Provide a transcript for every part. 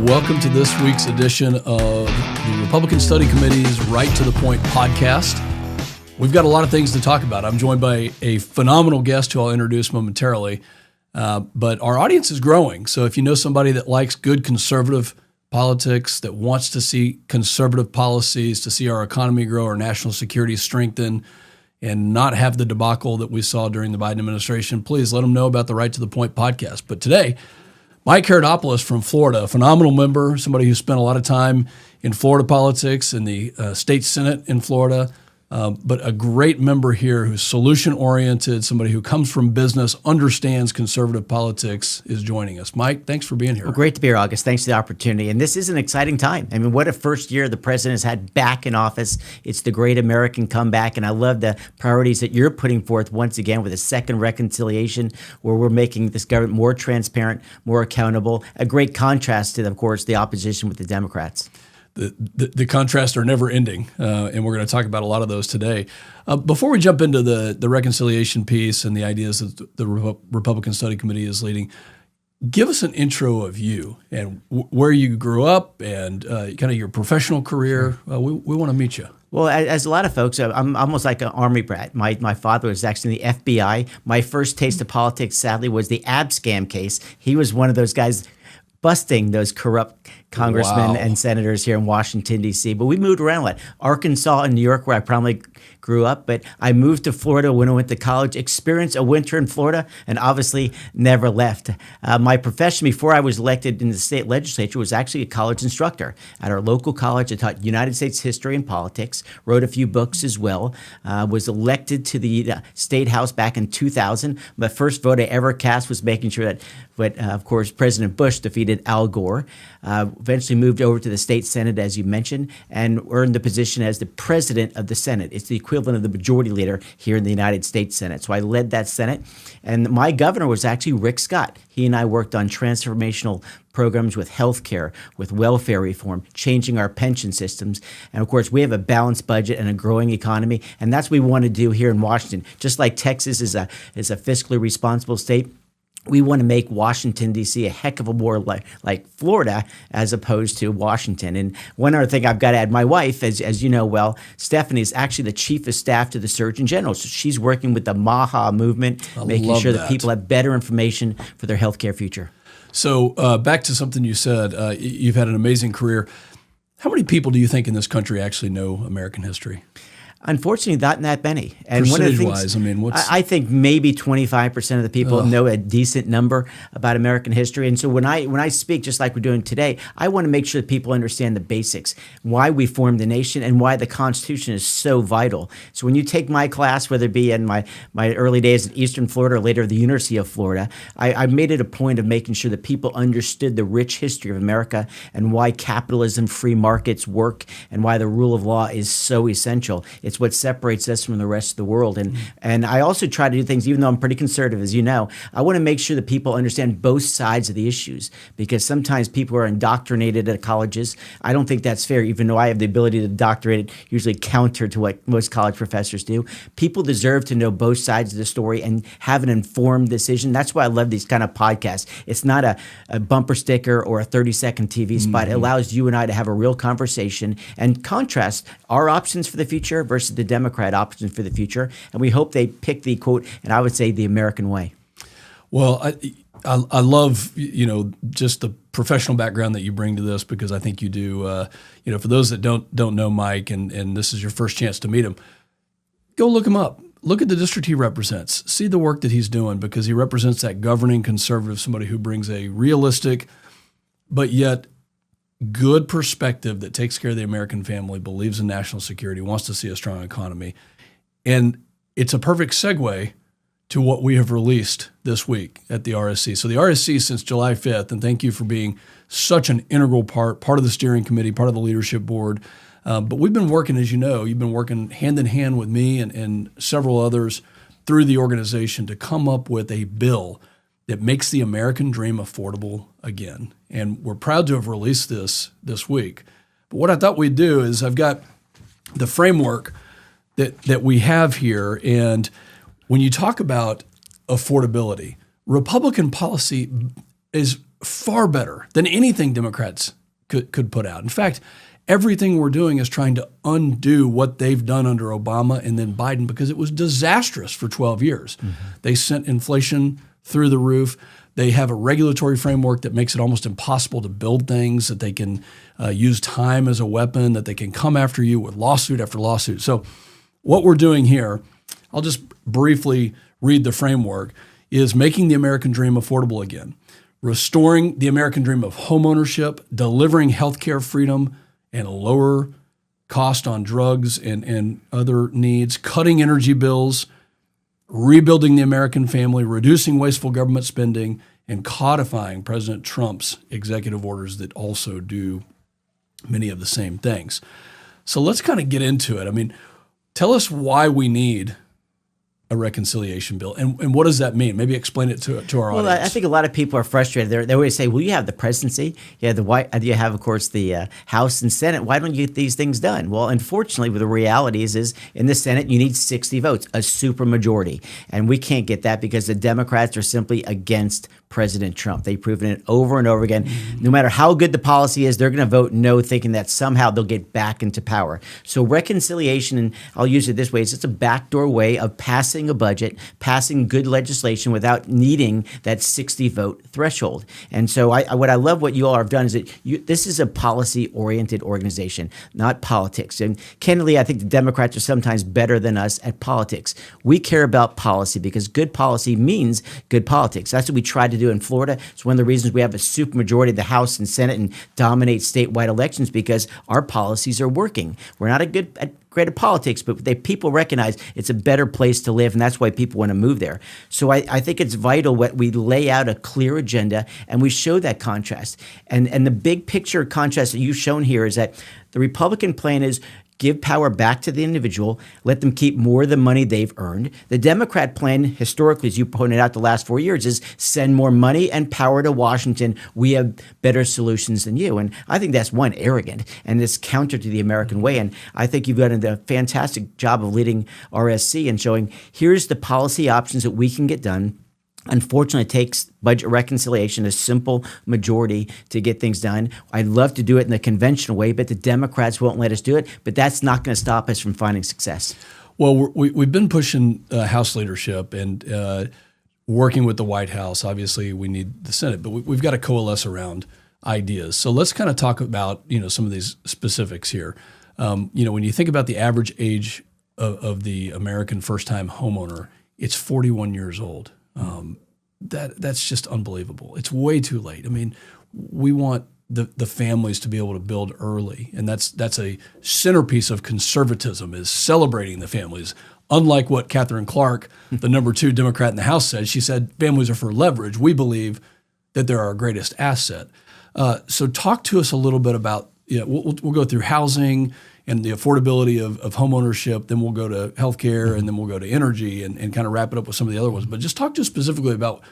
Welcome to this week's edition of the Republican Study Committee's Right to the Point podcast. We've got a lot of things to talk about. I'm joined by a phenomenal guest who I'll introduce momentarily, but our audience is growing. So if you know somebody that likes good conservative politics, that wants to see conservative policies, to see our economy grow, our national security strengthen, and not have the debacle that we saw during the Biden administration, please let them know about the Right to the Point podcast. But today, Mike Haridopolos from Florida, a phenomenal member, somebody who spent a lot of time in Florida politics, in the state Senate in Florida, but a great member here who's solution-oriented, somebody who comes from business, understands conservative politics, is joining us. Mike, thanks for being here. Well, great to be here, August. Thanks for the opportunity. And this is an exciting time. I mean, what a first year the president has had back in office. It's the great American comeback. And I love the priorities that you're putting forth once again with a second reconciliation, where we're making this government more transparent, more accountable. A great contrast to, of course, the opposition with the Democrats. The contrasts are never ending, and we're going to talk about a lot of those today. Before we jump into the reconciliation piece and the ideas that the Republican Study Committee is leading, give us an intro of you and where you grew up and kind of your professional career. We want to meet you. Well, as a lot of folks, I'm almost like an Army brat. My father was actually in the FBI. My first taste of politics, sadly, was the ab scam case. He was one of those guys busting those corrupt congressmen and senators here in Washington, D.C. But we moved around a lot. Arkansas and New York, where I probably grew up. But I moved to Florida when I went to college, experienced a winter in Florida, and obviously never left. My profession before I was elected in the state legislature was actually a college instructor. At our local college, I taught United States history and politics, wrote a few books as well, was elected to the State House back in 2000. My first vote I ever cast was making sure that, of course, President Bush defeated Al Gore. Eventually moved over to the state Senate, as you mentioned, and earned the position as the president of the Senate. It's the equivalent of the majority leader here in the United States Senate. So I led that Senate, and my governor was actually Rick Scott. He and I worked on transformational programs with health care, with welfare reform, changing our pension systems. And of course, we have a balanced budget and a growing economy, and that's what we want to do here in Washington. Just like Texas is a fiscally responsible state, we want to make Washington, D.C. a heck of a more like Florida as opposed to Washington. And one other thing I've got to add, my wife, as you know well, Stephanie, is actually the chief of staff to the Surgeon General. So she's working with the MAHA movement, making sure that people have better information for their healthcare future. So back to something you said, you've had an amazing career. How many people do you think in this country actually know American history? Unfortunately, not that many. And one of the things, I think maybe 25% of the people know a decent number about American history. And so when I speak, just like we're doing today, I want to make sure that people understand the basics, why we formed the nation, and why the Constitution is so vital. So when you take my class, whether it be in my early days at Eastern Florida or later at the University of Florida, I made it a point of making sure that people understood the rich history of America and why capitalism, free markets work, and why the rule of law is so essential. It's what separates us from the rest of the world. And I also try to do things, even though I'm pretty conservative, as you know, I want to make sure that people understand both sides of the issues, because sometimes people are indoctrinated at colleges. I don't think that's fair, even though I have the ability to doctorate, usually counter to what most college professors do. People deserve to know both sides of the story and have an informed decision. That's why I love these kind of podcasts. It's not a bumper sticker or a 30-second TV spot. It allows you and I to have a real conversation and contrast our options for the future versus the Democrat options for the future. And we hope they pick the, quote, and I would say the American way. Well, I love, just the professional background that you bring to this, because I think you do, for those that don't know Mike and this is your first chance to meet him, go look him up. Look at the district he represents. See the work that he's doing, because he represents that governing conservative, somebody who brings a realistic but yet good perspective that takes care of the American family, believes in national security, wants to see a strong economy. And it's a perfect segue to what we have released this week at the RSC. So the RSC since July 5th, and thank you for being such an integral part of the steering committee, part of the leadership board. But we've been working, as you know, you've been working hand in hand with me and several others through the organization to come up with a bill that makes the American dream affordable again. And we're proud to have released this week. But what I thought we'd do is I've got the framework that we have here. And when you talk about affordability, Republican policy is far better than anything Democrats could put out. In fact, everything we're doing is trying to undo what they've done under Obama and then Biden, because it was disastrous for 12 years. Mm-hmm. They sent inflation through the roof. They have a regulatory framework that makes it almost impossible to build things, that they can use time as a weapon, that they can come after you with lawsuit after lawsuit. So what we're doing here, I'll just briefly read the framework, is making the American dream affordable again, restoring the American dream of homeownership, delivering healthcare freedom and a lower cost on drugs and other needs, cutting energy bills, rebuilding the American family, reducing wasteful government spending, and codifying President Trump's executive orders that also do many of the same things. So let's kind of get into it. I mean, tell us why we need a reconciliation bill, and what does that mean? Maybe explain it to our audience. Well, I think a lot of people are frustrated. They always say, "Well, you have the presidency, you have, of course, the House and Senate. Why don't you get these things done?" Well, unfortunately, the reality is in the Senate you need 60 votes, a supermajority, and we can't get that because the Democrats are simply against President Trump. They've proven it over and over again. Mm-hmm. No matter how good the policy is, they're going to vote no, thinking that somehow they'll get back into power. So reconciliation, and I'll use it this way, is it's a backdoor way of passing a budget, passing good legislation without needing that 60-vote threshold. And so what I love what you all have done is that this is a policy-oriented organization, not politics. And candidly, I think the Democrats are sometimes better than us at politics. We care about policy because good policy means good politics. That's what we try to do in Florida. It's one of the reasons we have a supermajority of the House and Senate and dominate statewide elections, because our policies are working. We're not great at politics, but people recognize it's a better place to live, and that's why people want to move there. So I think it's vital that we lay out a clear agenda and we show that contrast. And the big picture contrast that you've shown here is that the Republican plan is give power back to the individual, let them keep more of the money they've earned. The Democrat plan, historically, as you pointed out the last 4 years, is send more money and power to Washington. We have better solutions than you. And I think that's, one, arrogant, and it's counter to the American way. And I think you've done a fantastic job of leading RSC and showing here's the policy options that we can get done. Unfortunately, it takes budget reconciliation, a simple majority, to get things done. I'd love to do it in the conventional way, but the Democrats won't let us do it. But that's not going to stop us from finding success. Well, we've been pushing House leadership and working with the White House. Obviously, we need the Senate, but we've got to coalesce around ideas. So let's kind of talk about some of these specifics here. When you think about the average age of the American first-time homeowner, it's 41 years old. That's just unbelievable. It's way too late. I mean, we want the families to be able to build early, and that's a centerpiece of conservatism, is celebrating the families. Unlike what Katherine Clark, the number 2 Democrat in the House, said, she said families are for leverage. We believe that they're our greatest asset. So talk to us a little bit about, we'll go through housing and the affordability of home ownership, then we'll go to healthcare, and then we'll go to energy and kind of wrap it up with some of the other ones. But just talk to us specifically about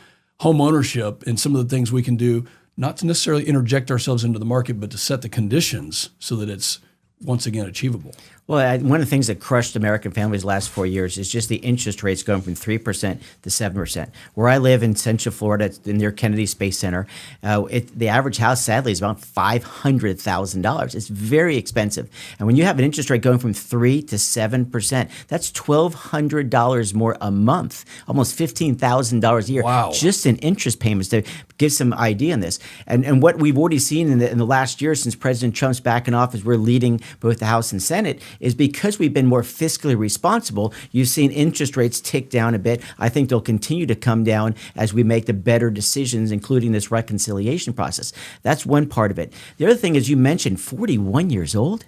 home ownership and some of the things we can do, not to necessarily interject ourselves into the market, but to set the conditions so that it's once again achievable. Well, one of the things that crushed American families the last 4 years is just the interest rates going from 3% to 7%. Where I live in Central Florida, near Kennedy Space Center, the average house, sadly, is about $500,000. It's very expensive. And when you have an interest rate going from 3 to 7%, that's $1,200 more a month, almost $15,000 a year. Wow. Just in interest payments, to give some idea on this. And what we've already seen in the last year since President Trump's back in office, we're leading both the House and Senate, is because we've been more fiscally responsible, you've seen interest rates tick down a bit. I think they'll continue to come down as we make the better decisions, including this reconciliation process. That's one part of it. The other thing is, you mentioned 41 years old.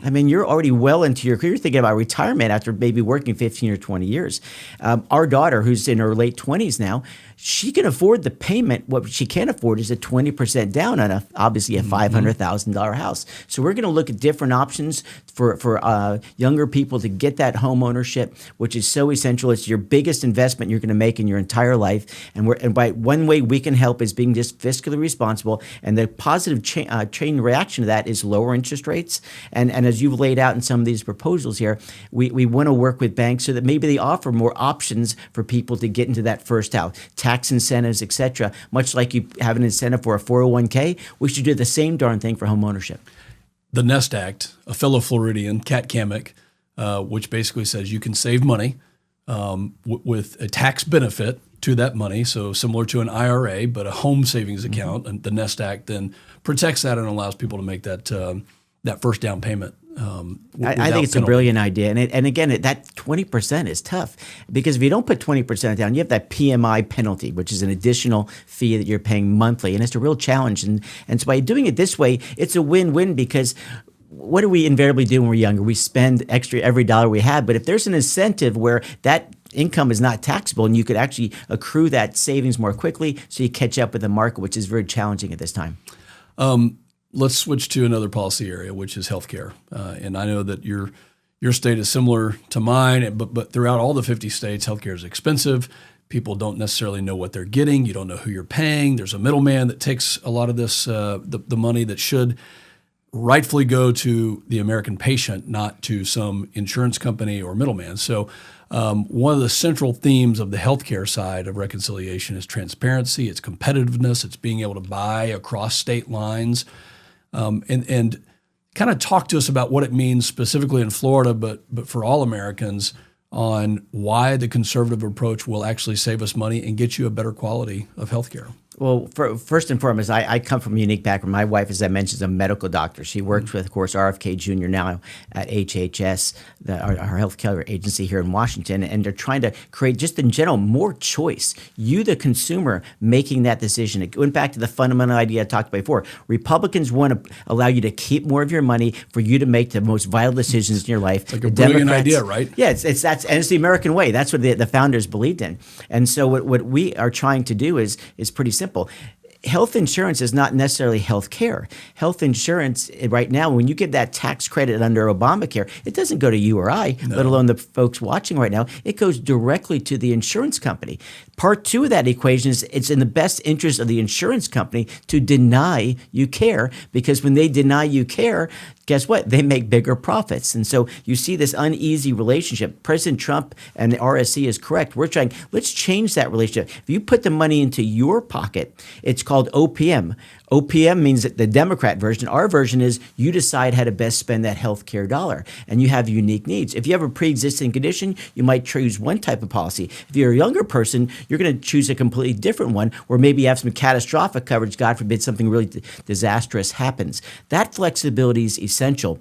I mean, you're already well into your career. You're thinking about retirement after maybe working 15 or 20 years. Our daughter, who's in her late 20s now, she can afford the payment. What she can't afford is a 20% down on obviously a $500,000 house. So we're going to look at different options for younger people to get that home ownership, which is so essential. It's your biggest investment you're going to make in your entire life. And by one way we can help is being just fiscally responsible. And the positive chain reaction to that is lower interest rates. And as you've laid out in some of these proposals here, we want to work with banks so that maybe they offer more options for people to get into that first house. tax incentives, et cetera, much like you have an incentive for a 401k, we should do the same darn thing for home ownership. The Nest Act, a fellow Floridian, Kat Kamick, which basically says you can save money with a tax benefit to that money, so similar to an IRA, but a home savings account. And the Nest Act then protects that and allows people to make that first down payment. I think it's a brilliant idea. And again, that 20% is tough, because if you don't put 20% down, you have that PMI penalty, which is an additional fee that you're paying monthly. And it's a real challenge. And so by doing it this way, it's a win-win, because what do we invariably do when we're younger? We spend extra every dollar we have. But if there's an incentive where that income is not taxable and you could actually accrue that savings more quickly, so you catch up with the market, which is very challenging at this time. Let's switch to another policy area, which is healthcare. And I know that your state is similar to mine, but throughout all the 50 states, healthcare is expensive. People don't necessarily know what they're getting. You don't know who you're paying. There's a middleman that takes a lot of this, the money that should rightfully go to the American patient, not to some insurance company or middleman. So one of the central themes of the healthcare side of reconciliation is transparency, it's competitiveness, it's being able to buy across state lines. And kind of talk to us about what it means specifically in Florida, but for all Americans, on why the conservative approach will actually save us money and get you a better quality of healthcare. Well, first and foremost, I come from a unique background. My wife, as I mentioned, is a medical doctor. She works with, of course, RFK Jr. now at HHS, our healthcare agency here in Washington, and they're trying to create, just in general, more choice. You, the consumer, making that decision. It went back to the fundamental idea I talked about before. Republicans want to allow you to keep more of your money for you to make the most vital decisions in your life. It's like a brilliant idea, right? Yeah, it's the American way. That's what the founders believed in. And so what we are trying to do is pretty simple. Health insurance is not necessarily health care. Health insurance right now, when you get that tax credit under Obamacare, it doesn't go to you or I, let alone the folks watching right now. It goes directly to the insurance company. Part two of that equation is it's in the best interest of the insurance company to deny you care, because when they deny you care, guess what? They make bigger profits. And so you see this uneasy relationship. President Trump and the RSC is correct. We're trying, let's change that relationship. If you put the money into your pocket, it's called OPM. OPM means that the Democrat version. Our version is you decide how to best spend that healthcare dollar, and you have unique needs. If you have a pre-existing condition, you might choose one type of policy. If you're a younger person, you're going to choose a completely different one, or maybe you have some catastrophic coverage. God forbid something really disastrous happens. That flexibility is essential.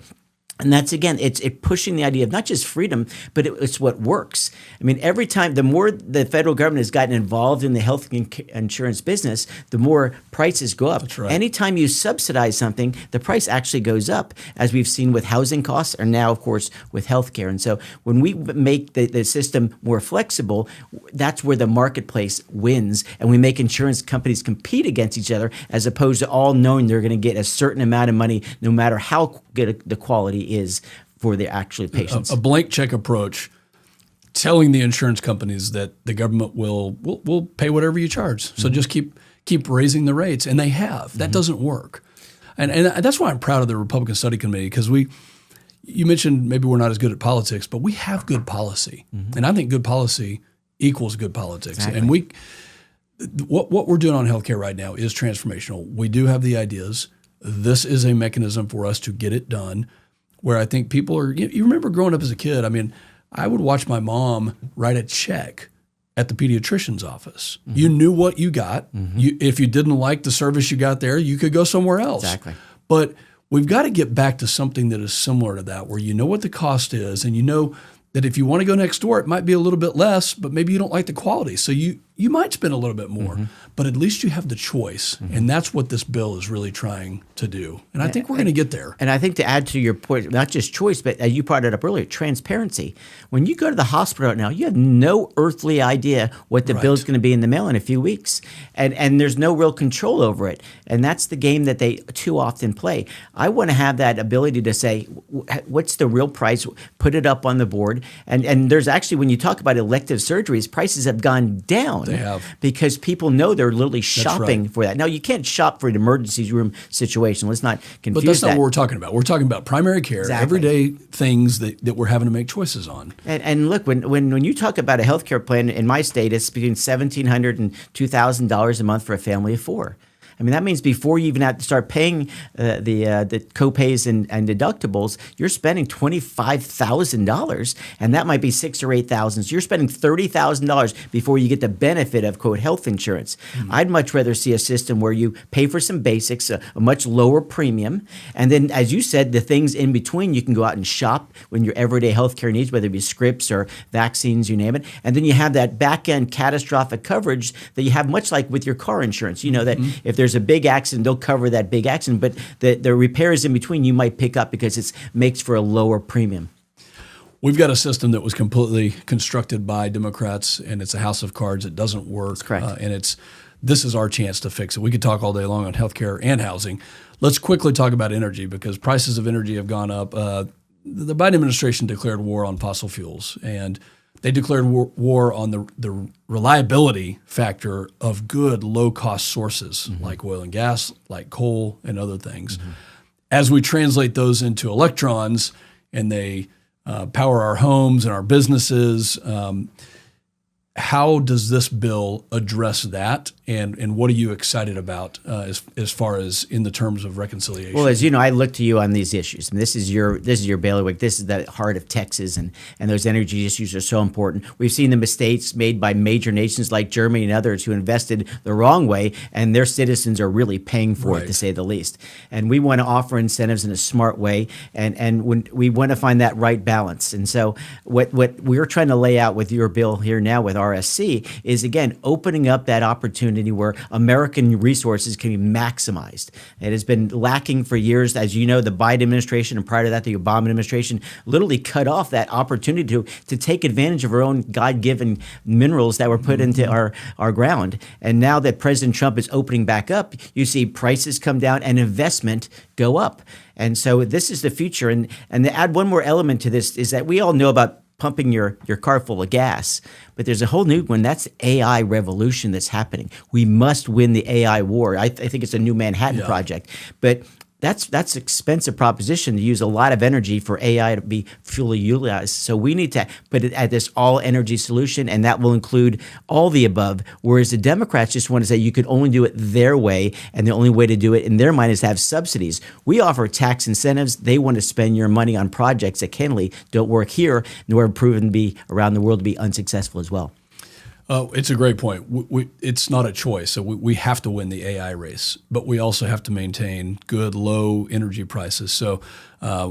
And that's, again, it's pushing the idea of not just freedom, but it's what works. I mean, every time, the more the federal government has gotten involved in the health insurance business, the more prices go up. That's right. Anytime you subsidize something, the price actually goes up, as we've seen with housing costs, or now, of course, with healthcare. And so when we make the system more flexible, that's where the marketplace wins, and we make insurance companies compete against each other, as opposed to all knowing they're going to get a certain amount of money, no matter how good the quality is for the actual patients. A blank check approach, telling the insurance companies that the government will pay whatever you charge. So just keep raising the rates, and they have. That doesn't work, and that's why I'm proud of the Republican Study Committee, because you mentioned maybe we're not as good at politics, but we have good policy, and I think good policy equals good politics. Exactly. And what we're doing on healthcare right now is transformational. We do have the ideas. This is a mechanism for us to get it done. Where I think people are, you remember growing up as a kid, I mean, I would watch my mom write a check at the pediatrician's office. You knew what you got. If you didn't like the service you got there, you could go somewhere else. Exactly. But we've got to get back to something that is similar to that, where you know what the cost is, and you know that if you want to go next door, it might be a little bit less, but maybe you don't like the quality. So you might spend a little bit more, but at least you have the choice. And that's what this bill is really trying to do. And I think we're going to get there. And I think, to add to your point, not just choice, but as you brought it up earlier, transparency. When you go to the hospital right now, you have no earthly idea what the bill's going to be in the mail in a few weeks. And there's no real control over it. And that's the game that they too often play. I want to have that ability to say, what's the real price? Put it up on the board. And there's actually, when you talk about elective surgeries, prices have gone down. They have. Because people know they're literally shopping right. for that. Now, you can't shop for an emergency room situation. Let's not confuse But that's that. not what we're talking about. We're talking about primary care, Exactly. everyday things that we're having to make choices on. And look, when you talk about a healthcare plan in my state, it's between $1,700 and $2,000 a month for a family of four. I mean, that means before you even have to start paying the co-pays and deductibles, you're spending $25,000, and that might be $6,000 or $8,000. So you're spending $30,000 before you get the benefit of, quote, health insurance. Mm-hmm. I'd much rather see a system where you pay for some basics, a much lower premium, and then, as you said, the things in between, you can go out and shop when your everyday healthcare needs, whether it be scripts or vaccines, you name it. And then you have that back-end catastrophic coverage that you have, much like with your car insurance. You know that if there's a big accident, they'll cover that big accident, but the repairs in between you might pick up because it makes for a lower premium. We've got a system that was completely constructed by Democrats, and it's a house of cards. It doesn't work. That's correct. And this is our chance to fix it. We could talk all day long on healthcare and housing. Let's quickly talk about energy, because prices of energy have gone up. The Biden administration declared war on fossil fuels, and they declared war on the reliability factor of good low-cost sources like oil and gas, like coal and other things. As we translate those into electrons and they power our homes and our businesses, how does this bill address that, and what are you excited about as far as in the terms of reconciliation? Well, as you know, I look to you on these issues, and this is your bailiwick. This is the heart of Texas, and those energy issues are so important. We've seen the mistakes made by major nations like Germany and others who invested the wrong way, and their citizens are really paying for it, to say the least. And we want to offer incentives in a smart way, and when we want to find that right balance. And so what we're trying to lay out with your bill here now with RSC is, again, opening up that opportunity where American resources can be maximized. It has been lacking for years. As you know, the Biden administration and prior to that, the Obama administration literally cut off that opportunity to take advantage of our own God-given minerals that were put into our ground. And now that President Trump is opening back up, you see prices come down and investment go up. And so this is the future. And to add one more element to this is that we all know about pumping your car full of gas. But there's a whole new one. That's AI revolution that's happening. We must win the AI war. I think it's a new Manhattan Project. But that's expensive proposition to use a lot of energy for AI to be fully utilized. So we need to put it at this all energy solution, and that will include all the above. Whereas the Democrats just want to say you could only do it their way, and the only way to do it in their mind is to have subsidies. We offer tax incentives. They want to spend your money on projects that candidly don't work here, nor have proven to be around the world to be unsuccessful as well. It's a great point. It's not a choice. So we have to win the AI race, but we also have to maintain good, low energy prices. So,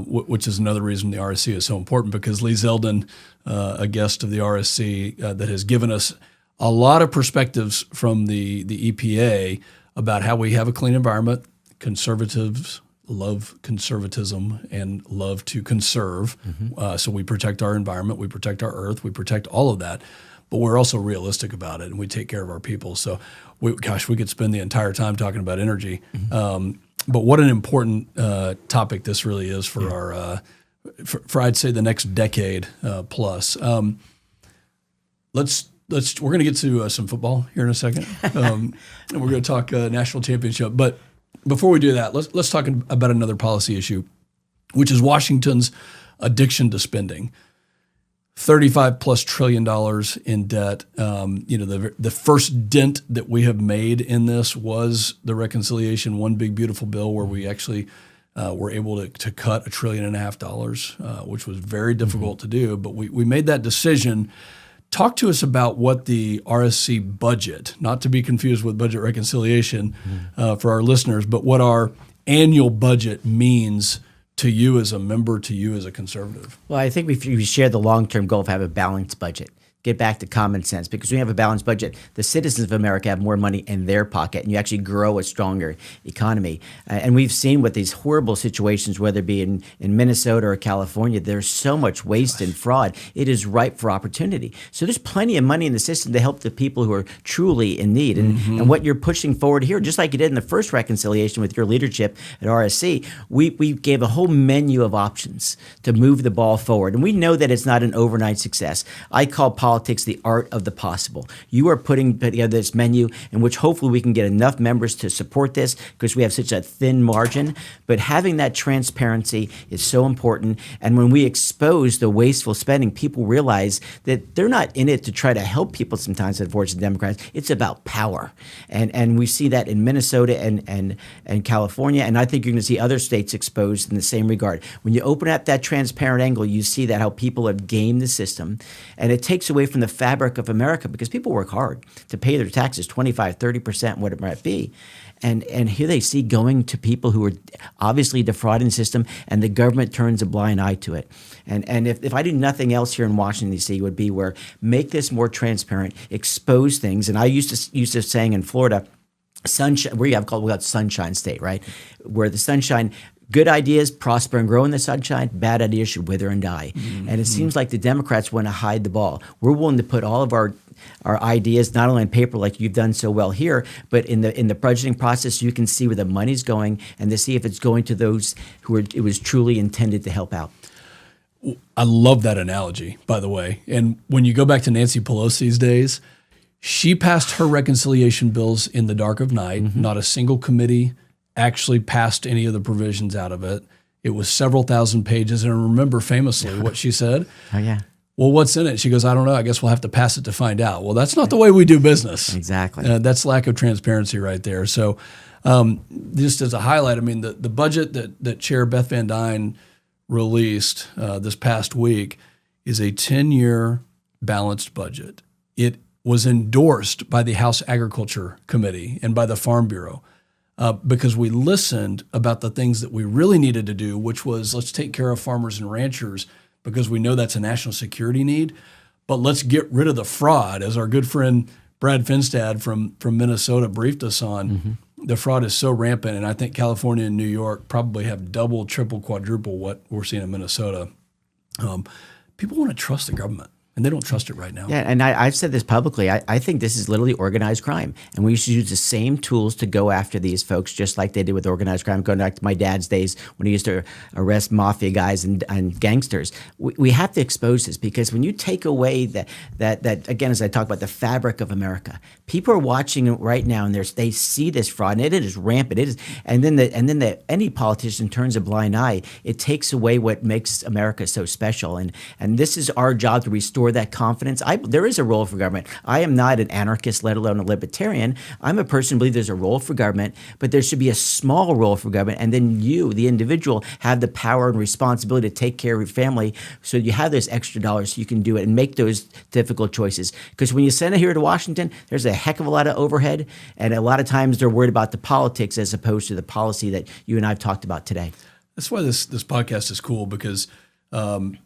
which is another reason the RSC is so important, because Lee Zeldin, a guest of the RSC, that has given us a lot of perspectives from the EPA about how we have a clean environment. Conservatives love conservatism and love to conserve. So we protect our environment, we protect our earth, we protect all of that. But we're also realistic about it, and we take care of our people. So, we could spend the entire time talking about energy. But what an important topic this really is for our, for I'd say the next decade plus. We're going to get to some football here in a second, and we're going to talk national championship. But before we do that, let's talk about another policy issue, which is Washington's addiction to spending. $35+ trillion in debt. The first dent that we have made in this was the reconciliation, one big beautiful bill where we actually were able to cut $1.5 trillion, which was very difficult to do. But we made that decision. Talk to us about what the RSC budget, not to be confused with budget reconciliation for our listeners, but what our annual budget means to you as a member, to you as a conservative. Well, I think we share the long-term goal of having a balanced budget. Get back to common sense, because when you have a balanced budget, the citizens of America have more money in their pocket, and you actually grow a stronger economy. And we've seen with these horrible situations, whether it be in Minnesota or California, there's so much waste and fraud. It is ripe for opportunity. So there's plenty of money in the system to help the people who are truly in need. And what you're pushing forward here, just like you did in the first reconciliation with your leadership at RSC, we gave a whole menu of options to move the ball forward. And we know that it's not an overnight success. I call politics politics the art of the possible. You are putting together this menu in which hopefully we can get enough members to support this because we have such a thin margin. But having that transparency is so important. And when we expose the wasteful spending, people realize that they're not in it to try to help people sometimes, unfortunately, Democrats. It's about power. And we see that in Minnesota and California. And I think you're going to see other states exposed in the same regard. When you open up that transparent angle, you see that how people have gamed the system. And it takes away from the fabric of America because people work hard to pay their taxes, 25, 30%, what it might be. And here they see going to people who are obviously defrauding the system, and the government turns a blind eye to it. And if I do nothing else here in Washington, D.C., it would be where make this more transparent, expose things. And I used to saying in Florida, sunshine, we got Sunshine State, right? Where the sunshine, good ideas prosper and grow in the sunshine, bad ideas should wither and die. Mm-hmm. And it seems like the Democrats want to hide the ball. We're willing to put all of our ideas not only on paper like you've done so well here, but in the budgeting process, you can see where the money's going and to see if it's going to those who it was truly intended to help out. I love that analogy, by the way. And when you go back to Nancy Pelosi's days, she passed her reconciliation bills in the dark of night. Mm-hmm. Not a single committee actually passed any of the provisions out of it. It was several thousand pages. And I remember famously what she said. Oh, yeah. Well, what's in it? She goes, I don't know. I guess we'll have to pass it to find out. Well, that's not the way we do business. Exactly. That's lack of transparency right there. So just as a highlight, I mean, the budget that Chair Beth Van Dyne released this past week is a 10-year balanced budget. It was endorsed by the House Agriculture Committee and by the Farm Bureau because we listened about the things that we really needed to do, which was let's take care of farmers and ranchers because we know that's a national security need, but let's get rid of the fraud, as our good friend Brad Finstad from Minnesota briefed us on. Mm-hmm. The fraud is so rampant, and I think California and New York probably have double, triple, quadruple what we're seeing in Minnesota. People want to trust the government, and they don't trust it right now. Yeah, and I've said this publicly. I think this is literally organized crime, and we should use the same tools to go after these folks, just like they did with organized crime. Going back to my dad's days when he used to arrest mafia guys and gangsters, we have to expose this because when you take away that again, as I talk about the fabric of America, people are watching it right now, and they see this fraud, and it is rampant. It is, and then any politician turns a blind eye. It takes away what makes America so special, and this is our job to restore that confidence. There is a role for government. I am not an anarchist, let alone a libertarian. I'm a person who believes there's a role for government, but there should be a small role for government, and then you, the individual, have the power and responsibility to take care of your family so you have those extra dollars so you can do it and make those difficult choices. Because when you send it here to Washington, there's a heck of a lot of overhead, and a lot of times they're worried about the politics as opposed to the policy that you and I have talked about today. That's why this podcast is cool because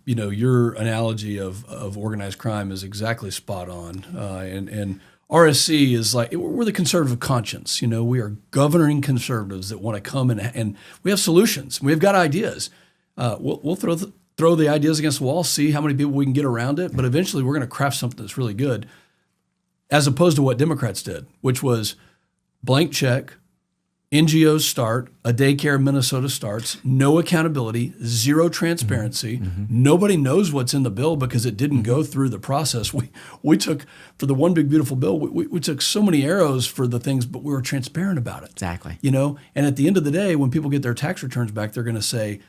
your analogy of organized crime is exactly spot on. And RSC is like, we're the conservative conscience. We are governing conservatives that want to come and we have solutions. We've got ideas. We'll throw the ideas against the wall, see how many people we can get around it. But eventually we're going to craft something that's really good, as opposed to what Democrats did, which was blank check, NGOs start, a daycare in Minnesota starts, no accountability, zero transparency. Mm-hmm. Nobody knows what's in the bill because it didn't go through the process. We took, for the one big beautiful bill, we took so many arrows for the things, but we were transparent about it. Exactly. And at the end of the day, when people get their tax returns back, they're going to say,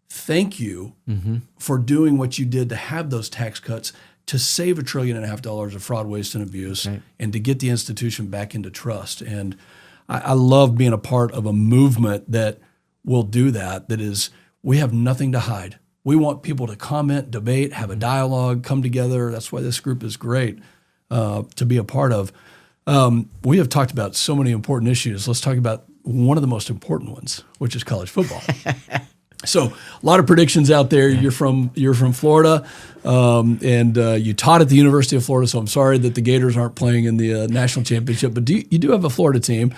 thank you for doing what you did to have those tax cuts to save $1.5 trillion of fraud, waste, and abuse, right, and to get the institution back into trust. And I love being a part of a movement that will do that. That is, we have nothing to hide. We want people to comment, debate, have a dialogue, come together. That's why this group is great to be a part of. We have talked about so many important issues. Let's talk about one of the most important ones, which is college football. So a lot of predictions out there. You're from Florida, and you taught at the University of Florida. So I'm sorry that the Gators aren't playing in the national championship. But you do have a Florida team,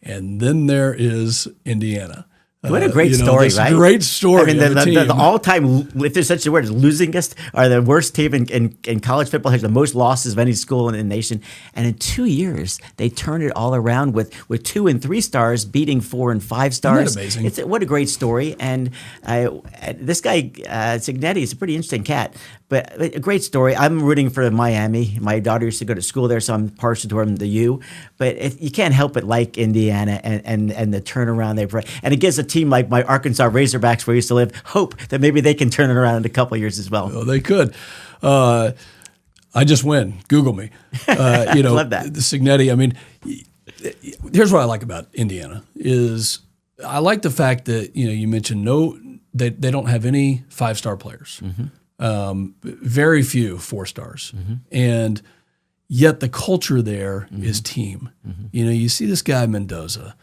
and then there is Indiana. What a great story, right? Great story. I mean, the all-time, if there's such a word as losingest, are the worst team in college football, has the most losses of any school in the nation. And in 2 years, they turned it all around with 2 and 3 stars beating 4 and 5 stars. Isn't that amazing? What a great story. And this guy, Cignetti, is a pretty interesting cat. But a great story. I'm rooting for Miami. My daughter used to go to school there, so I'm partial toward the U. But you can't help but like Indiana and the turnaround they've had. And it gives a team like my Arkansas Razorbacks, where I used to live, hope that maybe they can turn it around in a couple of years as well. Oh, they could. I just win. Google me. Love that. The Cignetti. I mean, here's what I like about Indiana is I like the fact that you mentioned they don't have any 5-star players. Mm-hmm. Very few 4 stars. Mm-hmm. And yet the culture there is team. Mm-hmm. You see this guy Mendoza,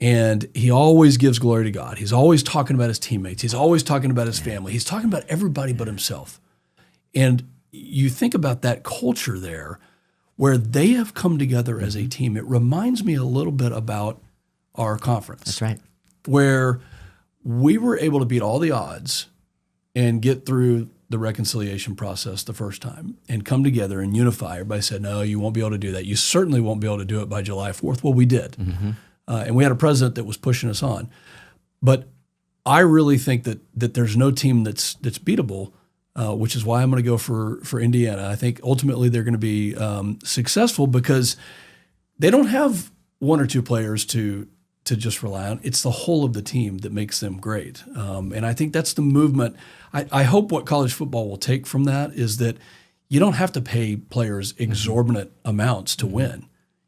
and he always gives glory to God. He's always talking about his teammates. He's always talking about his family. He's talking about everybody but himself. And you think about that culture there where they have come together as a team. It reminds me a little bit about our conference. That's right. Where we were able to beat all the odds and get through the reconciliation process the first time and come together and unify. Everybody said, no, you won't be able to do that. You certainly won't be able to do it by July 4th. Well, we did. Mm-hmm. And we had a president that was pushing us on. But I really think that there's no team that's beatable, which is why I'm going to go for Indiana. I think ultimately they're going to be successful because they don't have 1 or 2 players to just rely on. It's the whole of the team that makes them great. And I think that's the movement. I hope what college football will take from that is that you don't have to pay players exorbitant amounts to win.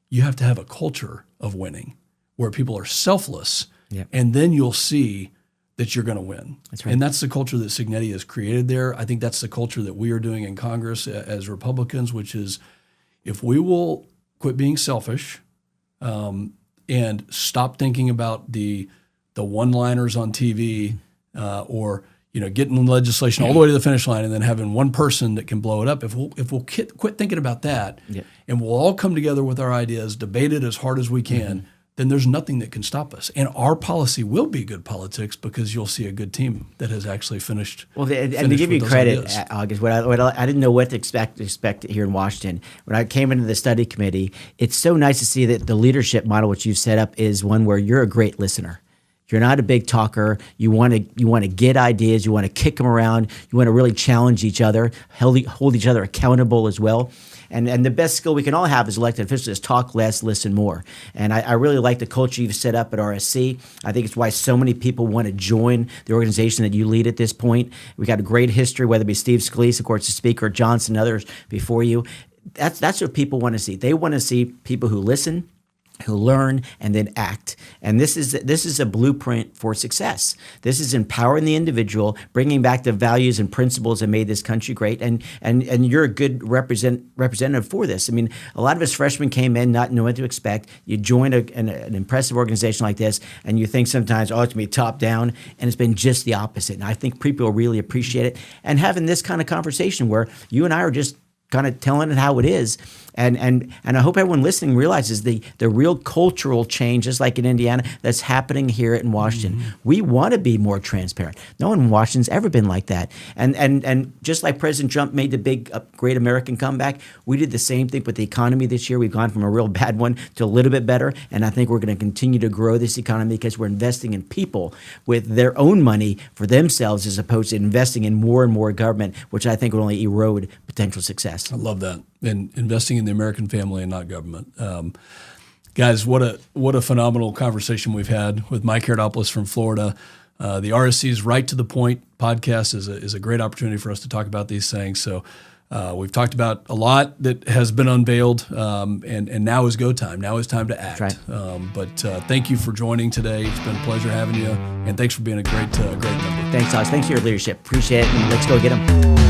You have to have a culture of winning where people are selfless, and then you'll see that you're going to win. That's right. And that's the culture that Cignetti has created there. I think that's the culture that we are doing in Congress as Republicans, which is if we will quit being selfish, and stop thinking about the one-liners on TV or getting legislation all the way to the finish line and then having one person that can blow it up. If we'll quit thinking about that, and we'll all come together with our ideas, debate it as hard as we can, then there's nothing that can stop us. And our policy will be good politics because you'll see a good team that has actually finished. Well, and to give you credit, August, I didn't know what to expect here in Washington. When I came into the study committee, it's so nice to see that the leadership model which you've set up is one where you're a great listener. You're not a big talker. You want to get ideas. You want to kick them around. You want to really challenge each other, hold each other accountable as well. And the best skill we can all have as elected officials is talk less, listen more. And I really like the culture you've set up at RSC. I think it's why so many people want to join the organization that you lead at this point. We got a great history, whether it be Steve Scalise, of course, the Speaker, Johnson, others before you. That's what people want to see. They want to see people who listen, who learn, and then act. And this is a blueprint for success. This is empowering the individual, bringing back the values and principles that made this country great. And you're a good representative for this. I mean, a lot of us freshmen came in not knowing what to expect. You join an impressive organization like this, and you think sometimes, it's going to be top down, and it's been just the opposite. And I think people really appreciate it. And having this kind of conversation where you and I are just kind of telling it how it is. And I hope everyone listening realizes the real cultural change, just like in Indiana, that's happening here in Washington. Mm-hmm. We want to be more transparent. No one in Washington's ever been like that. And just like President Trump made the big, great American comeback, we did the same thing with the economy this year. We've gone from a real bad one to a little bit better. And I think we're going to continue to grow this economy because we're investing in people with their own money for themselves as opposed to investing in more and more government, which I think will only erode potential success. I love that. And investing in the American family and not government. Guys, what a phenomenal conversation we've had with Mike Haridopolos from Florida. The RSC's Right to the Point podcast is a great opportunity for us to talk about these things. So we've talked about a lot that has been unveiled, and now is go time. Now is time to act. Right. But thank you for joining today. It's been a pleasure having you, and thanks for being a great member. Thanks, Alex. Thanks for your leadership. Appreciate it, and let's go get them.